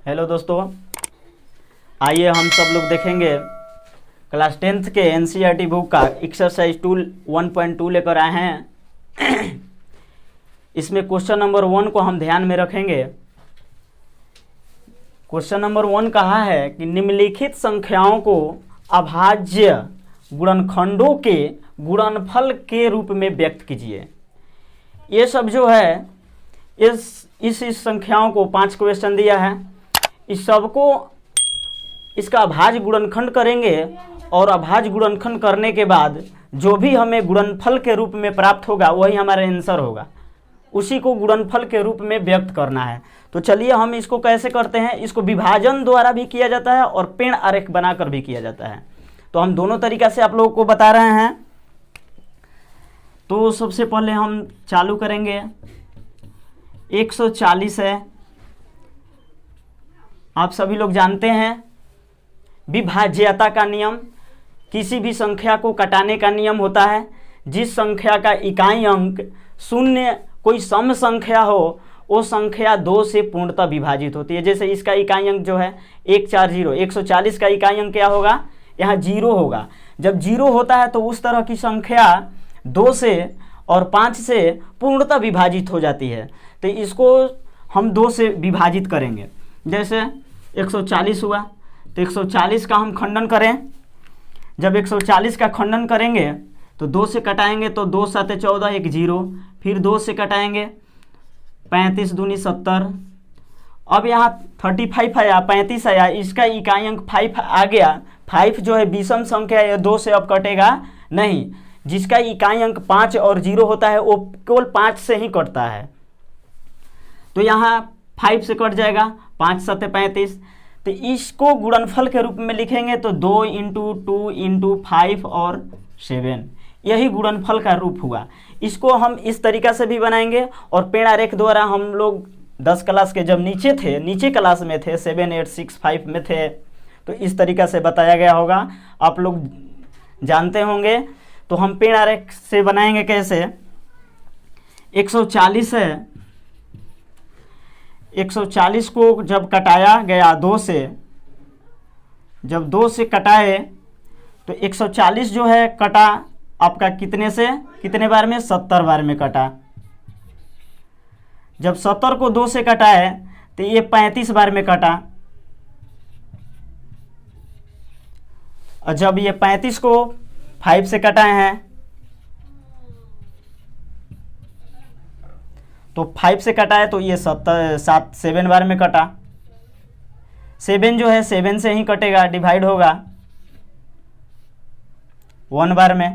Hello दोस्तों, आइए हम सब लोग देखेंगे क्लास 10th के एनसीईआरटी बुक का एक्सरसाइज टूल 1.2 लेकर आए हैं। इसमें क्वेश्चन नंबर 1 को हम ध्यान में रखेंगे। क्वेश्चन नंबर 1 कहा है कि निम्नलिखित संख्याओं को अभाज्य गुणनखंडों के गुणनफल के रूप में व्यक्त कीजिए। ये सब जो है इस संख्याओं को 5 क्वेश्चन दिया है, इस सबको इसका अभाज्य गुणनखंड करेंगे और अभाज्य गुणनखंड करने के बाद जो भी हमें गुणनफल के रूप में प्राप्त होगा वही हमारा आंसर होगा, उसी को गुणनफल के रूप में व्यक्त करना है। तो चलिए हम इसको कैसे करते हैं। इसको विभाजन द्वारा भी किया जाता है और पेड़ आरेख बनाकर भी किया जाता है। तो हम दोनों तरीका से आप लोगों को बता रहे हैं। तो सबसे पहले हम चालू करेंगे। 140 है, आप सभी लोग जानते हैं विभाज्यता का नियम। किसी भी संख्या को घटाने का नियम होता है। जिस संख्या का इकाई अंक शून्य कोई सम संख्या हो वो संख्या 2 से पूर्णतः विभाजित होती है। जैसे इसका इकाई अंक जो है 140, 140 का इकाई अंक क्या होगा, यहाँ 0 होगा। जब 0 होता है तो उस तरह की संख्या 2 से और 5 से पूर्णतः विभाजित हो जाती है। तो इसको हम 2 से विभाजित करेंगे। जैसे 140 हुआ तो 140 का हम खंडन करें। जब 140 का खंडन करेंगे तो 2 से कटाएंगे तो 2 7 14, 1 0, फिर 2 से कटाएंगे 35 दूनी 70। अब यहाँ 35 आया, 35 आया, इसका इकाई अंक 5 आ गया। 5 जो है विषम संख्या है, 2 से अब कटेगा नहीं। जिसका इकाई अंक 5 और 0 होता है वो केवल 5 से ही कटता है। तो यहाँ 5 से कट जाएगा, 5 7 35। तो इसको गुणनफल के रूप में लिखेंगे तो 2 × 2 × 5 और 7, यही गुणनफल का रूप हुआ। इसको हम इस तरीका से भी बनाएंगे और पेड़ आरेख द्वारा हम लोग 10 क्लास के जब नीचे क्लास में थे, 7 8 6 5 में थे, तो इस तरीका से बताया गया होगा, आप लोग जानते होंगे। तो हम पेड़ आरेख से बनाएंगे कैसे। 140 है, 140 को जब कटाया गया 2 से, जब 2 से कटाए तो 140 जो है कटा आपका कितने से कितने बार में, 70 बार में कटा। जब 70 को 2 से कटाए तो ये 35 बार में कटा। और जब ये 35 को 5 से कटाए हैं तो 5 से कटाए तो ये 7 बार में कटा। 7 जो है 7 से ही कटेगा, डिवाइड होगा 1 बार में।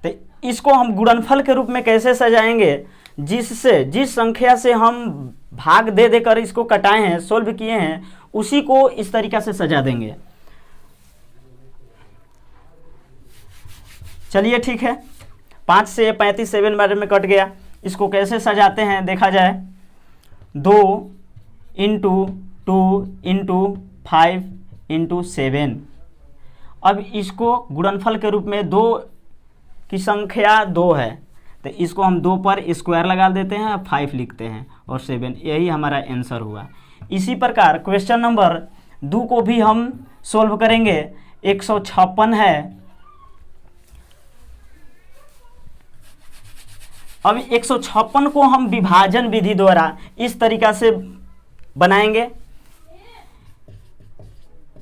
तो इसको हम गुणनफल के रूप में कैसे सजाएंगे, जिस संख्या से हम भाग दे देकर इसको कटाए हैं, सोल्व किए हैं, उसी को इस तरीका से सजा देंगे। चलिए ठीक है, 5 से 35 7 बार में कट गया। इसको कैसे सजाते हैं देखा जाए। 2 × 2 × 5 × 7। अब इसको गुणनफल के रूप में 2 की संख्या 2 है तो इसको हम 2 पर स्क्वायर लगा देते हैं, 5 लिखते हैं और 7, यही हमारा आंसर हुआ। इसी प्रकार क्वेश्चन नंबर 2 को भी हम सोल्व करेंगे। 156 है। अब 156 को हम विभाजन विधि द्वारा इस तरीका से बनाएंगे।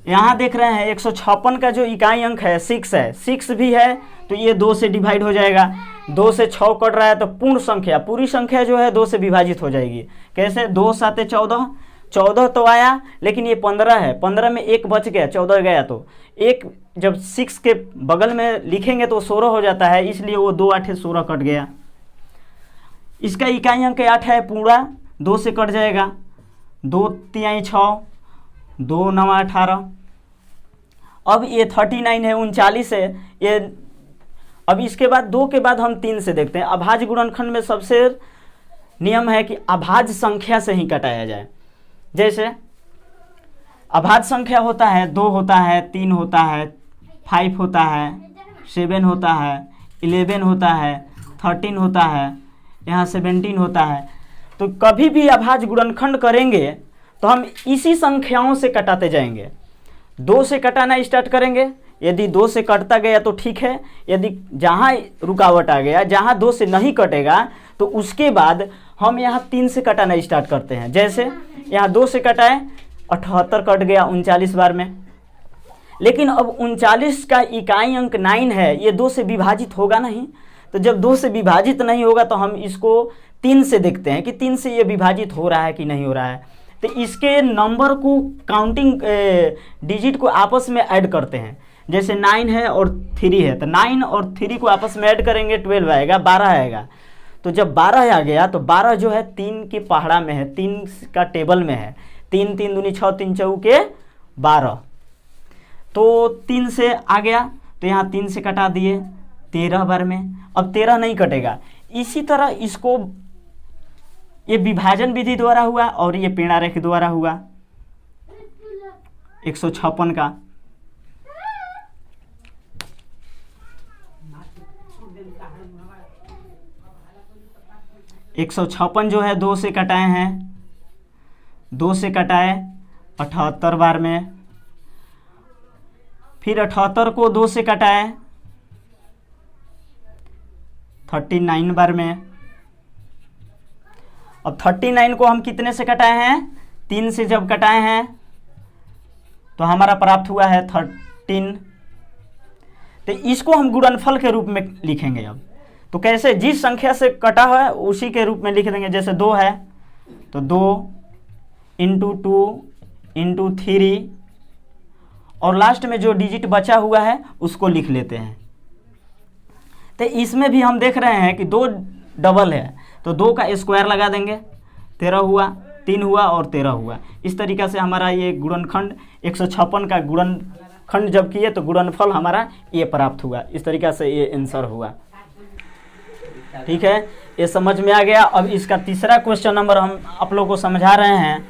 यहाँ देख रहे हैं 156 का जो इकाई अंक है 6 है, 6 भी है तो ये 2 से डिवाइड हो जाएगा। 2 से 6 कट रहा है तो पूरी संख्या जो है 2 से विभाजित हो जाएगी। कैसे, 2 7 14, 14 तो आया लेकिन ये 15 है, 15 में 1 बच गया, 14 गया तो 1 जब 6 के बगल में लिखेंगे तो 16 हो जाता है, इसलिए वो 2 8 16 कट गया। इसका इकाई अंक 8 है, पूरा 2 से कट जाएगा, 2 3 6, 2 9 18। अब ये 39 है, 39 है ये। अब इसके बाद 2 के बाद हम 3 से देखते हैं। अभाज्य गुणनखंड में सबसे नियम है कि अभाज्य संख्या से ही कटाया जाए। जैसे अभाज्य संख्या होता है 2 होता है, 3 होता है, 5 होता है, 7 होता है, 11 होता है, 13 होता है, यहाँ 17 होता है। तो कभी भी अभाज्य गुणनखंड करेंगे तो हम इसी संख्याओं से कटाते जाएंगे। 2 से कटाना स्टार्ट करेंगे, यदि 2 से कटता गया तो ठीक है, यदि जहाँ रुकावट आ गया, जहाँ 2 से नहीं कटेगा तो उसके बाद हम यहाँ 3 से कटाना स्टार्ट करते हैं। जैसे यहाँ 2 से कटाए, 78 कट गया 39 बार में। लेकिन अब 39 का इकाई अंक 9 है, ये 2 से विभाजित होगा नहीं। तो जब 2 से विभाजित नहीं होगा तो हम इसको 3 से देखते हैं कि 3 से ये विभाजित हो रहा है कि नहीं हो रहा है। तो इसके नंबर को काउंटिंग डिजिट को आपस में ऐड करते हैं। जैसे 9 है और 3 है, तो 9 और 3 को आपस में ऐड करेंगे, 12 आएगा, 12 आएगा। तो जब 12 आ गया तो 12 जो है 3 के पहाड़ा में है, 3 का टेबल में है। 3 3 दूनी 6, 3 चौके 12। तो 3 से आ गया तो यहाँ 3 से कटा दिए 13 बार में। अब 13 नहीं कटेगा। इसी तरह इसको, ये विभाजन विधि द्वारा हुआ और ये पेड़ारेख द्वारा हुआ 156 का। एक 156 जो है 2 से कटाए हैं, 2 से कटाए 78 बार में। फिर 78 को 2 से कटाए 39 बार में। अब 39 को हम कितने से कटाए हैं? 3 से जब कटाए हैं तो हमारा प्राप्त हुआ है 13। तो इसको हम गुणनफल के रूप में लिखेंगे। अब तो कैसे? जिस संख्या से कटा है उसी के रूप में लिख देंगे। जैसे 2 है तो 2 × 2 × 3 और लास्ट में जो डिजिट बचा हुआ है उसको लिख लेते हैं। तो इसमें भी हम देख रहे हैं कि 2 डबल है तो 2 का स्क्वायर लगा देंगे, 13 हुआ, 3 हुआ और 13 हुआ। इस तरीक़ा से हमारा ये गुणनखंड 156 का गुणनखंड जब किए तो गुणनफल हमारा ये प्राप्त हुआ। इस तरीक़ा से ये आंसर हुआ। ठीक है, ये समझ में आ गया। अब इसका तीसरा क्वेश्चन नंबर हम आप लोगों को समझा रहे हैं।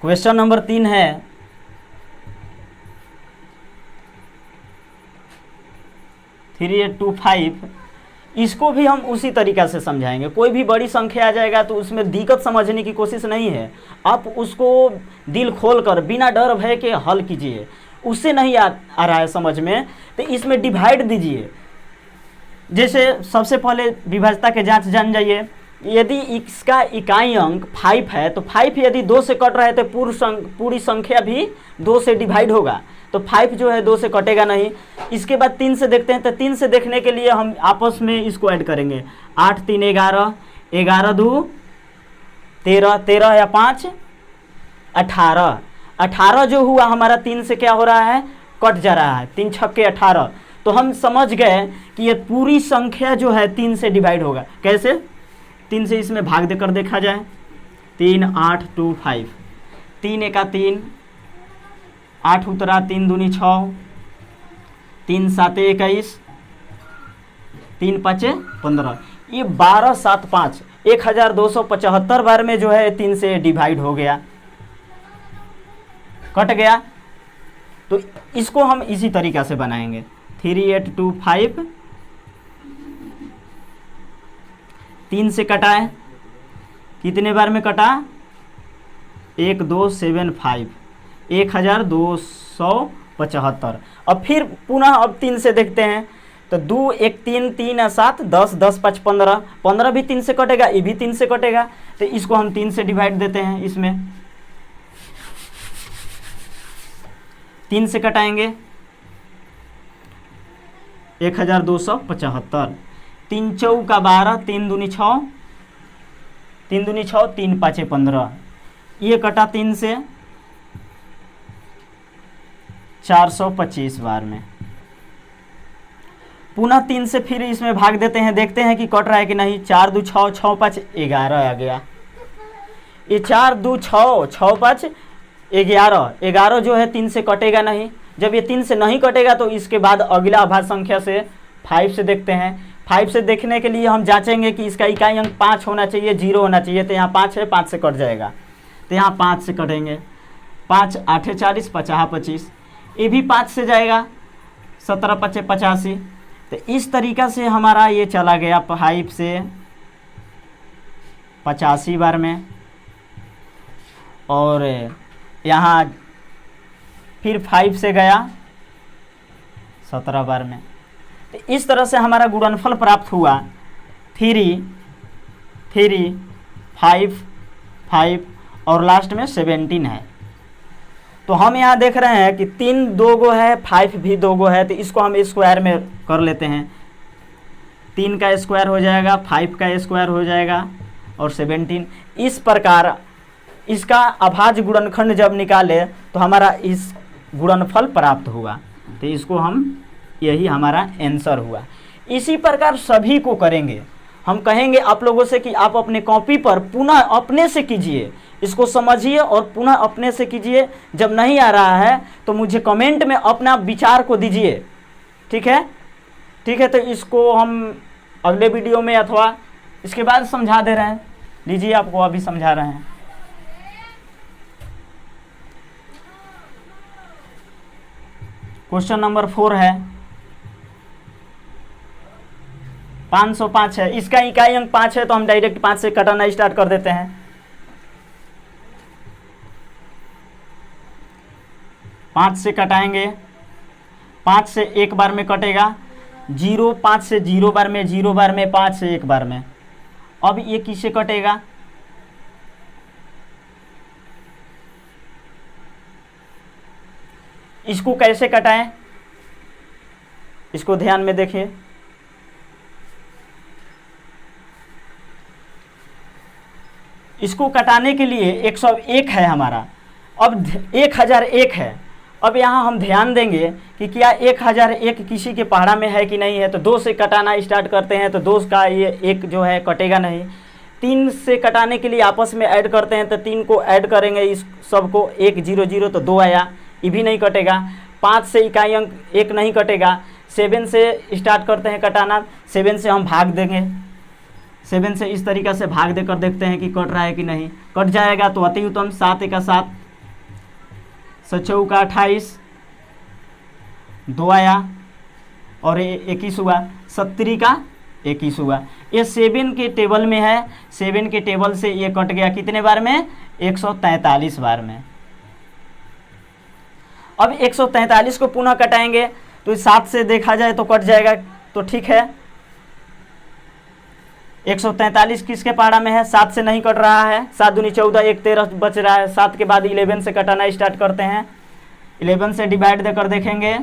क्वेश्चन नंबर 3 है, थ्री 8 2 5। इसको भी हम उसी तरीक़ा से समझाएंगे। कोई भी बड़ी संख्या आ जाएगा तो उसमें दिक्कत समझने की कोशिश नहीं है, आप उसको दिल खोल कर बिना डर भय के हल कीजिए। उससे नहीं आ रहा है समझ में तो इसमें डिवाइड दीजिए। जैसे सबसे पहले विभाज्यता के जांच जान जाइए। यदि इसका इकाई अंक 5 है तो 5 यदि 2 से कट रहा है तो पूरी संख्या भी 2 से डिवाइड होगा। तो 5 जो है 2 से कटेगा नहीं। इसके बाद 3 से देखते हैं। तो 3 से देखने के लिए हम आपस में इसको ऐड करेंगे। 8 3 11, 11 2 13, 13 या 5 18। 18 जो हुआ हमारा 3 से क्या हो रहा है? कट जा रहा है। 3 छक्के 18। तो हम समझ गए कि ये पूरी संख्या जो है 3 से डिवाइड होगा। कैसे? 3 से इसमें भाग देकर देखा जाए। 3 8 2 5, 3 1 3, 8 उतरा, 3 दूनी 6, 3 7 21, 3 5 15। ये 12 7 5 1275 बार में जो है 3 से डिवाइड हो गया, कट गया। तो इसको हम इसी तरीक़ा से बनाएंगे। 3 8 2 5, 3 से कटाए, कितने बार में कटा? 1 2 7 5, 1275। अब फिर पुनः अब 3 से देखते हैं। तो 2 1 3 3 7 10 10 5 15, 15 भी 3 से कटेगा, ये भी 3 से कटेगा। तो इसको हम 3 से डिवाइड देते हैं। इसमें 3 से कटाएंगे 1275। 3 चौका 12, 3 दूनी 6, 3 दूनी 6, 3 5 15। ये कटा 3 से 425 बार में। पुनः 3 से फिर इसमें भाग देते हैं, देखते हैं कि कट रहा है कि नहीं। 4 2 6, 6 5 11 आ गया। ये 4 2 6, 6 5 11, 11 जो है 3 से कटेगा नहीं। जब ये 3 से नहीं कटेगा तो इसके बाद अगला अभाज्य संख्या से 5 से देखते हैं। 5 से देखने के लिए हम जांचेंगे कि इसका इकाई अंक 5 होना चाहिए, 0 होना चाहिए। तो यहाँ 5 है, 5 से कट जाएगा। तो यहाँ 5 से कटेंगे। 5 8 40, 50 25, ये भी 5 से जाएगा। 17 पचे 85। तो इस तरीक़ा से हमारा ये चला गया 5 से 85 बार में, और यहाँ फिर 5 से गया 17 बार में। तो इस तरह से हमारा गुणनफल प्राप्त हुआ 3 3 5 5 और लास्ट में 17 है। तो हम यहाँ देख रहे हैं कि 3 2 गो है, 5 भी 2 गो है, तो इसको हम स्क्वायर में कर लेते हैं। 3 का स्क्वायर हो जाएगा, 5 का स्क्वायर हो जाएगा और 17। इस प्रकार इसका अभाज्य गुणनखंड जब निकाले तो हमारा इस गुणनफल प्राप्त हुआ। तो इसको हम, यही हमारा आंसर हुआ। इसी प्रकार सभी को करेंगे। हम कहेंगे आप लोगों से कि आप अपने कॉपी पर पुनः अपने से कीजिए, इसको समझिए और पुनः अपने से कीजिए। जब नहीं आ रहा है तो मुझे कमेंट में अपना विचार को दीजिए, ठीक है? ठीक है, तो इसको हम अगले वीडियो में अथवा इसके बाद समझा दे रहे हैं। लीजिए, आपको अभी समझा रहे हैं। क्वेश्चन नंबर 4 है, 505 है। इसका इकाई अंक 5 है, तो हम डायरेक्ट 5 से कटाना स्टार्ट कर देते हैं। 5 से कटाएंगे, 5 से एक बार में कटेगा 0, 5 से 0 बार में, 0 बार में, 5 से एक बार में। अब ये किससे कटेगा? इसको कैसे कटाएं, इसको ध्यान में देखिए। इसको कटाने के लिए 101 है हमारा, अब 1001 है। अब यहाँ हम ध्यान देंगे कि क्या 1001 किसी के पहाड़ा में है कि नहीं है। तो 2 से कटाना स्टार्ट करते हैं, तो 2 का ये 1 जो है कटेगा नहीं। 3 से कटाने के लिए आपस में ऐड करते हैं, तो 3 को ऐड करेंगे इस सबको, 1 0 0 तो 2 आया, ये भी नहीं कटेगा। 5 से इकाई अंक 1 नहीं कटेगा। 7 से स्टार्ट करते हैं कटाना, 7 से हम भाग देंगे। 7 से इस तरीक़ा से भाग देकर देखते हैं कि कट रहा है कि नहीं। कट जाएगा तो अति उत्तम। 7 का 7, 7 का 28, 2 आया और 21 हुआ। 70 का 21 हुआ। ये 7 के टेबल में है, 7 के टेबल से ये कट गया कितने बार में? 143 बार में। अब 143 को पुनः कटाएंगे, तो 7 से देखा जाए तो कट जाएगा, तो ठीक है। 143 किसके पहाड़ा में है? 7 से नहीं कट रहा है। 7 दूनी 14, 1 13 बच रहा है। 7 के बाद 11 से कटाना स्टार्ट करते हैं। 11 से डिवाइड देकर देखेंगे।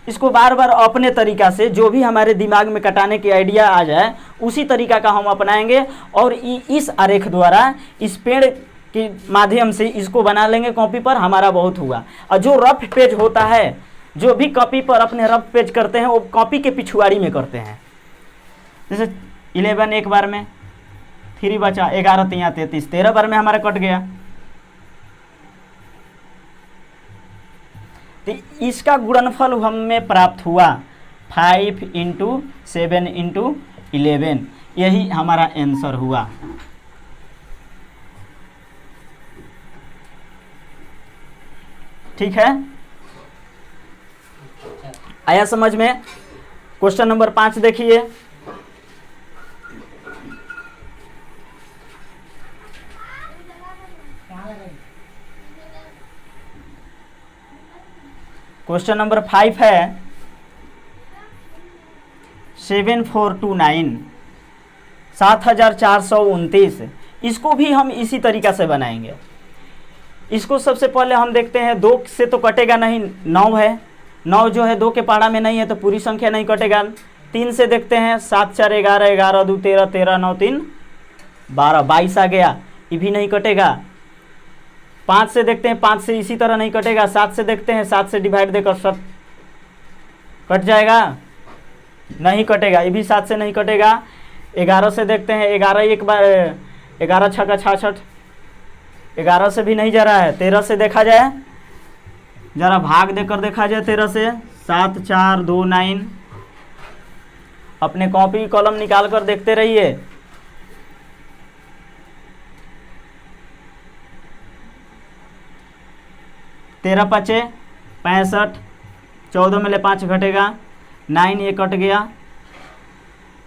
इसको बार बार अपने तरीक़ा से, जो भी हमारे दिमाग में कटाने की आइडिया आ जाए, उसी तरीक़ा का हम अपनाएंगे और इस आरेख द्वारा, इस पेड़ के माध्यम से इसको बना लेंगे कॉपी पर। हमारा बहुत हुआ। और जो रफ पेज होता है, जो भी कॉपी पर अपने रफ पेज करते हैं, वो कॉपी के पिछुआड़ी में करते हैं। जैसे 11 एक बार में, 3 बचा, 11 3 33, 13 बार में हमारा कट गया। तो इसका गुणनफल हमें प्राप्त हुआ 5 × 7 × 11। यही हमारा आंसर हुआ। ठीक है, आया समझ में? क्वेश्चन नंबर 5 देखिए। क्वेश्चन नंबर 5 है 7429, 7429। इसको भी हम इसी तरीक़ा से बनाएंगे। इसको सबसे पहले हम देखते हैं, 2 से तो कटेगा नहीं, 9 है। 9 जो है 2 के पहाड़ा में नहीं है, तो पूरी संख्या नहीं कटेगा। 3 से देखते हैं, 7 4 11, 11 2 13, 13 9 3 12, 22 आ गया, ये भी नहीं कटेगा। 5 से देखते हैं, 5 से इसी तरह नहीं कटेगा। 7 से देखते हैं, 7 से डिवाइड देकर 7 कट जाएगा, नहीं कटेगा, ये भी 7 से नहीं कटेगा। 11 से देखते हैं, 11 एक बार, 11 6 का 66, 11 से भी नहीं जा रहा है। 13 से देखा जाए, जरा भाग देकर देखा जाए 13 से, 7 4 2 9। अपने कॉपी कलम निकाल कर देखते रहिए। तेरह 5 65, 14 में ले 5 घटेगा, 9 ये कट गया,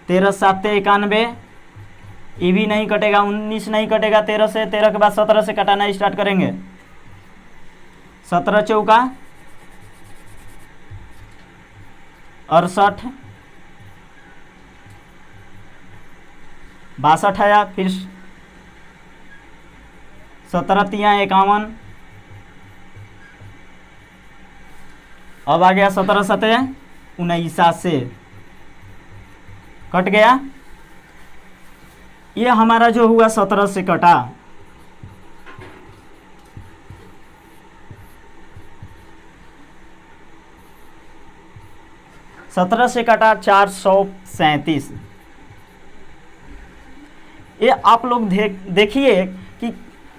13 7 91, ये भी नहीं कटेगा, 19 नहीं कटेगा 13 से, 13 के बाद 17 से कटाना स्टार्ट करेंगे। 17 चौका 68, 62 आया, फिर 17 तिया 51, अब आ गया 17 सतह 19 से कट गया। ये हमारा जो हुआ 17 से कटा, सत्रह से कटा 437। ये आप लोग देखिए कि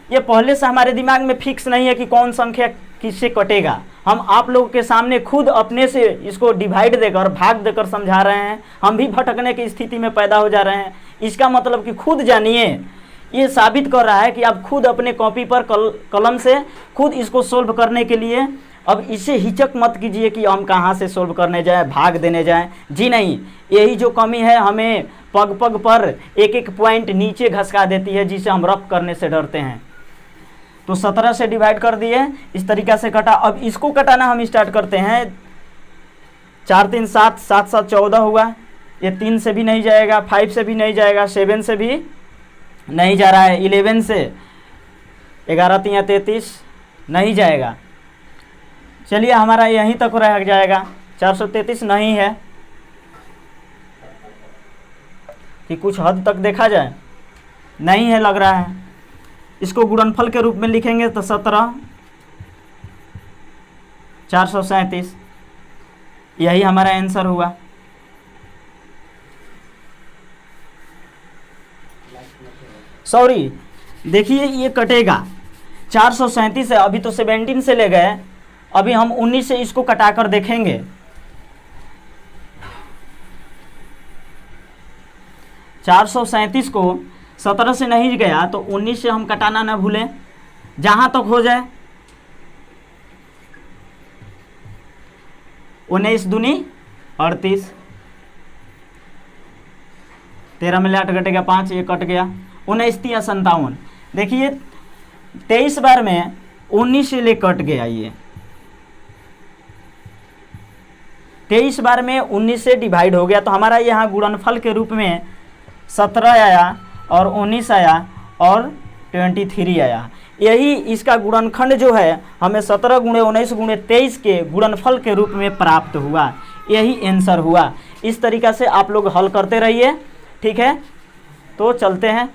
ये पहले से हमारे दिमाग में फिक्स नहीं है कि कौन संख्या किससे कटेगा। हम आप लोगों के सामने खुद अपने से इसको डिवाइड देकर, भाग देकर समझा रहे हैं। हम भी भटकने की स्थिति में पैदा हो जा रहे हैं। इसका मतलब कि खुद जानिए, ये साबित कर रहा है कि आप खुद अपने कॉपी पर कलम से खुद इसको सोल्व करने के लिए अब इससे हिचक मत कीजिए कि हम कहाँ से सोल्व करने जाएं, भाग देने जाएं। जी नहीं, यही जो कमी है हमें पग पग पर एक एक पॉइंट नीचे घसका देती है, जिसे हम रफ करने से डरते हैं। तो 17 से डिवाइड कर दिए, इस तरीक़ा से कटा। अब इसको कटाना हम स्टार्ट करते हैं। 4 3 7, 7 7 14 हुआ। ये 3 से भी नहीं जाएगा, 5 से भी नहीं जाएगा, 7 से भी नहीं जा रहा है, 11 से 11 3 33 नहीं जाएगा। चलिए हमारा यहीं तक रह जाएगा। 433 नहीं है कि कुछ हद तक देखा जाए, नहीं है लग रहा है। इसको गुणनफल के रूप में लिखेंगे तो 17 437, यही हमारा आंसर हुआ। सॉरी, देखिए ये कटेगा 437 है, अभी तो 17 से ले गए, अभी हम 19 से इसको कटाकर देखेंगे। चार सौ 37 को 17 से नहीं गया तो 19 से हम कटाना ना भूलें, जहां तक हो जाए। 19 दूनी 38, 13 में 8 घटेगा 5, ये कट गया। 19 3 57। देखिए 23 बार में 19 से ले कट गया। ये 23 बार में 19 से डिवाइड हो गया, तो हमारा यहाँ गुणनफल के रूप में 17 आया और 19 आया और 23 आया। यही इसका गुणनखंड जो है हमें 17 × 19 × 23 के गुणनफल के रूप में प्राप्त हुआ। यही आंसर हुआ। इस तरीक़ा से आप लोग हल करते रहिए, ठीक है। तो चलते हैं।